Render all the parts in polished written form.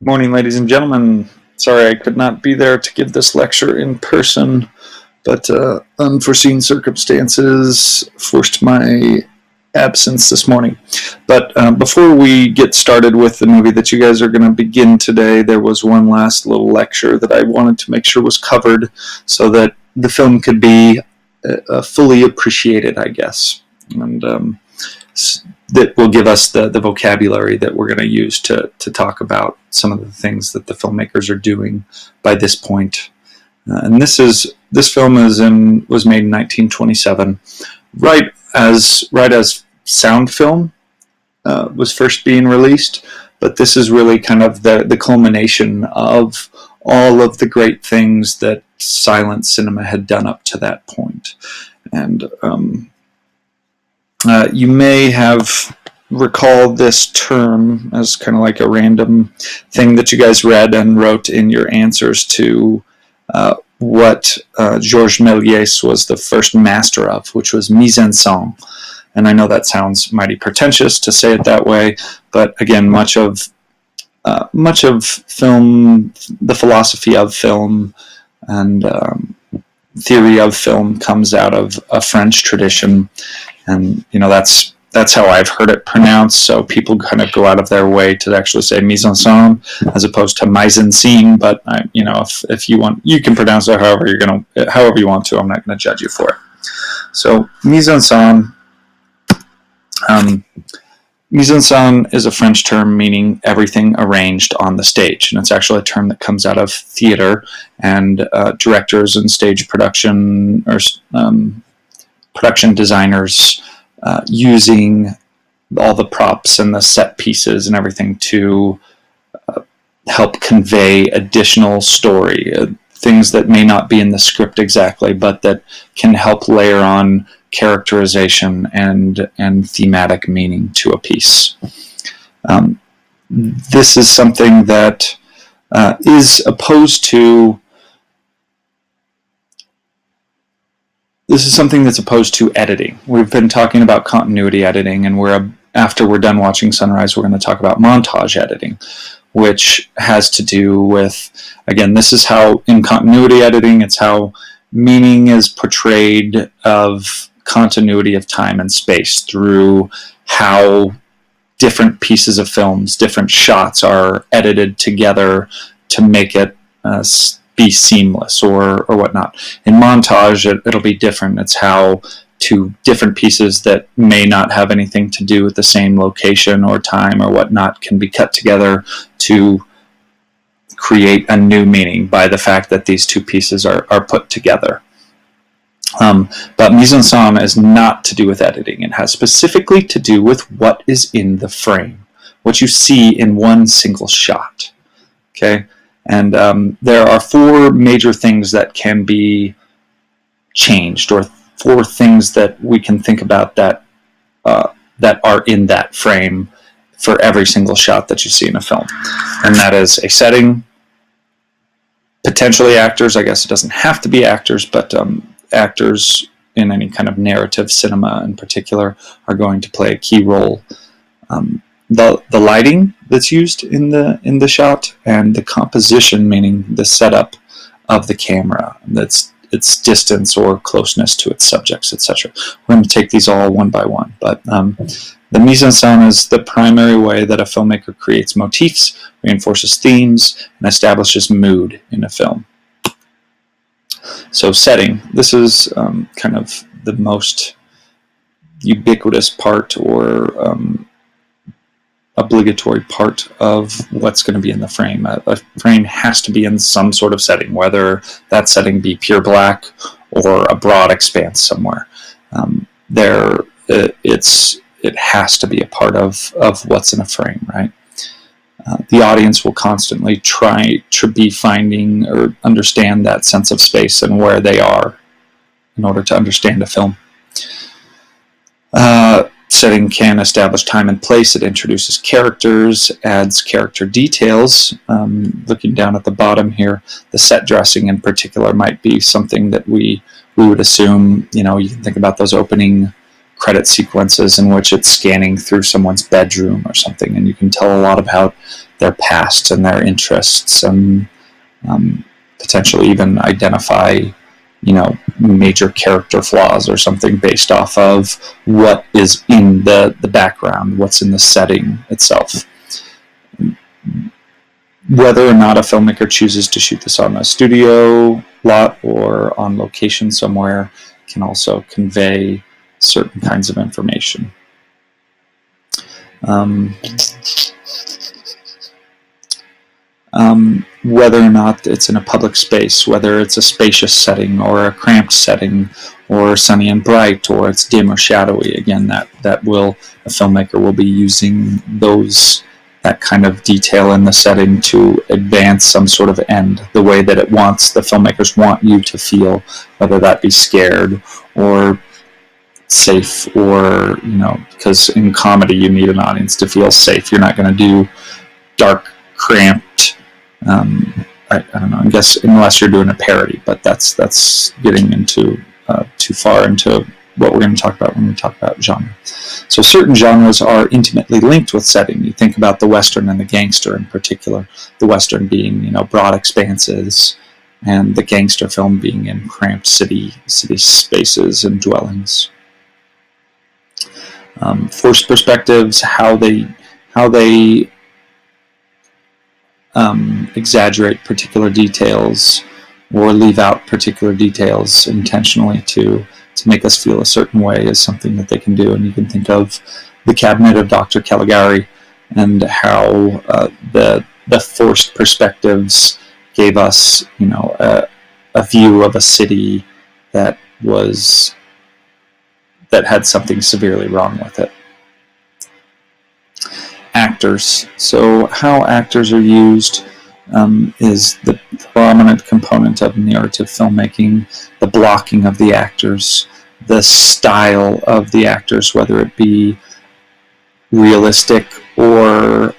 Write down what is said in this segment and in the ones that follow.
Morning, ladies and gentlemen. Sorry I could not be there to give this lecture in person, but unforeseen circumstances forced my absence this morning. But before we get started with the movie that you guys are going to begin today, there was one last little lecture that I wanted to make sure was covered so that the film could be fully appreciated, I guess. And that will give us the vocabulary that we're going to use to talk about some of the things that the filmmakers are doing by this point. And this film was made in 1927, right as sound film was first being released. But this is really kind of the culmination of all of the great things that silent cinema had done up to that point. And you may have recalled this term as kind of like a random thing that you guys read and wrote in your answers to what Georges Méliès was the first master of, which was mise-en-scene. And I know that sounds mighty pretentious to say it that way, but again, much of film, the philosophy of film, and theory of film comes out of a French tradition, and that's how I've heard it pronounced. So people kind of go out of their way to actually say mise-en-scene as opposed to mise-en-scene. But if you want, you can pronounce it however you want to. I'm not going to judge you for it. So mise-en-scene. Mise-en-scene is a French term meaning everything arranged on the stage, and it's actually a term that comes out of theater and directors and stage production or production designers using all the props and the set pieces and everything to help convey additional story, things that may not be in the script exactly, but that can help layer on characterization and thematic meaning to a piece. This is something that is opposed to. This is something that's opposed to editing. We've been talking about continuity editing, and after we're done watching Sunrise, we're going to talk about montage editing, which has to do with, again, this is how in continuity editing, it's how meaning is portrayed of continuity of time and space through how different pieces of films, different shots are edited together to make it be seamless or whatnot. In montage, it'll be different. It's how two different pieces that may not have anything to do with the same location or time or whatnot can be cut together to create a new meaning by the fact that these two pieces are put together. But mise-en-scene is not to do with editing. It has specifically to do with what is in the frame, what you see in one single shot. Okay? And there are four major things that can be changed, or four things that we can think about that are in that frame for every single shot that you see in a film. And that is a setting, potentially actors. I guess it doesn't have to be actors, but actors in any kind of narrative cinema in particular are going to play a key role. The lighting that's used in the shot, and the composition, meaning the setup of the camera, that's its distance or closeness to its subjects, etc. We're going to take these all one by one, but the mise-en-scene is the primary way that a filmmaker creates motifs, reinforces themes, and establishes mood in a film. So setting, this is kind of the most ubiquitous part or obligatory part of what's going to be in the frame. A frame has to be in some sort of setting, whether that setting be pure black or a broad expanse somewhere. It has to be a part of what's in a frame, right? The audience will constantly try to be finding or understand that sense of space and where they are in order to understand a film. Setting can establish time and place. It introduces characters, adds character details. Looking down at the bottom here, the set dressing in particular might be something that we would assume. You can think about those opening credit sequences in which it's scanning through someone's bedroom or something, and you can tell a lot about their past and their interests, and potentially even identify, major character flaws or something based off of what is in the background, what's in the setting itself. Whether or not a filmmaker chooses to shoot this on a studio lot or on location somewhere can also convey certain kinds of information. Whether or not it's in a public space, whether it's a spacious setting or a cramped setting, or sunny and bright, or it's dim or shadowy. Again, a filmmaker will be using that kind of detail in the setting to advance some sort of end, the way that the filmmakers want you to feel, whether that be scared or safe, or, because in comedy you need an audience to feel safe. You're not going to do dark, cramped, I don't know, I guess, unless you're doing a parody, but that's getting into too far into what we're going to talk about when we talk about genre. So certain genres are intimately linked with setting. You think about the Western and the gangster in particular, the Western being, broad expanses, and the gangster film being in cramped city spaces and dwellings. Forced perspectives, how they exaggerate particular details or leave out particular details intentionally to make us feel a certain way, is something that they can do. And you can think of The Cabinet of Dr. Caligari, and how the forced perspectives gave us, a view of a city that had something severely wrong with it. Actors. So how actors are used is the prominent component of narrative filmmaking. The blocking of the actors, the style of the actors, whether it be realistic or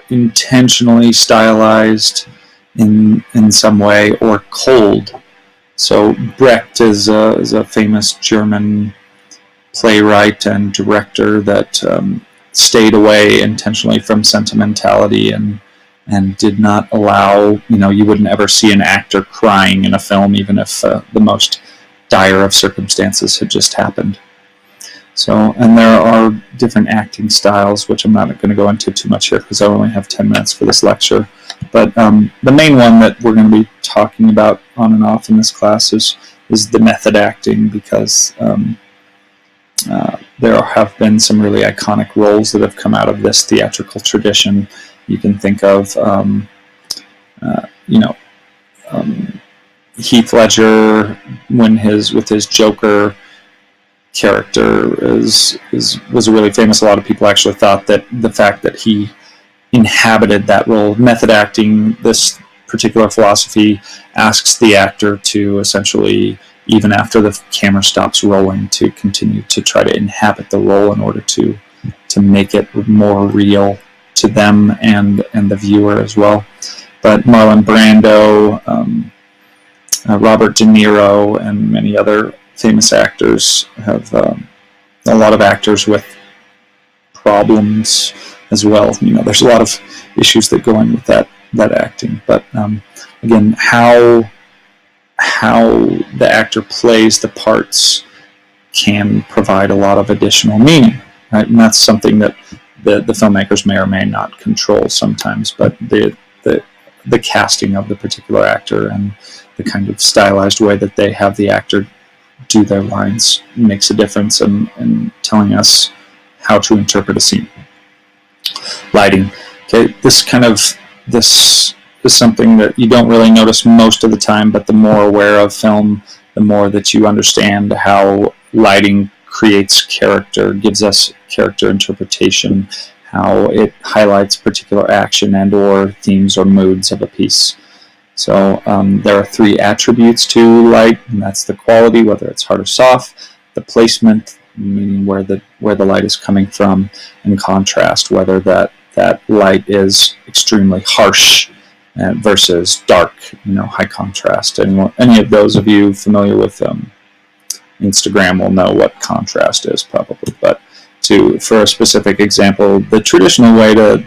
intentionally stylized in some way, or cold. So Brecht is a famous German playwright and director that stayed away intentionally from sentimentality and did not allow, you wouldn't ever see an actor crying in a film, even if the most dire of circumstances had just happened. So, and there are different acting styles, which I'm not going to go into too much here because I only have 10 minutes for this lecture. But the main one that we're going to be talking about on and off in this class is the method acting, because there have been some really iconic roles that have come out of this theatrical tradition. You can think of, Heath Ledger with his Joker character was really famous. A lot of people actually thought that the fact that he inhabited that role, method acting, this particular philosophy asks the actor to essentially, even after the camera stops rolling, to continue to try to inhabit the role in order to make it more real to them and the viewer as well. But Marlon Brando, Robert De Niro, and many other famous actors have a lot of actors with problems as well. There's a lot of issues that go in with that acting. But again, how the actor plays the parts can provide a lot of additional meaning, right? And that's something that the filmmakers may or may not control sometimes, but the casting of the particular actor and the kind of stylized way that they have the actor do their lines makes a difference in telling us how to interpret a scene. Lighting. Okay, this is something that you don't really notice most of the time, but the more aware of film, the more that you understand how lighting creates character, gives us character interpretation, how it highlights particular action and or themes or moods of a piece. So there are 3 attributes to light, and that's the quality, whether it's hard or soft, the placement, meaning where the light is coming from, and contrast, whether that light is extremely harsh versus dark, high contrast. Any of those of you familiar with Instagram will know what contrast is probably. But for a specific example, the traditional way to do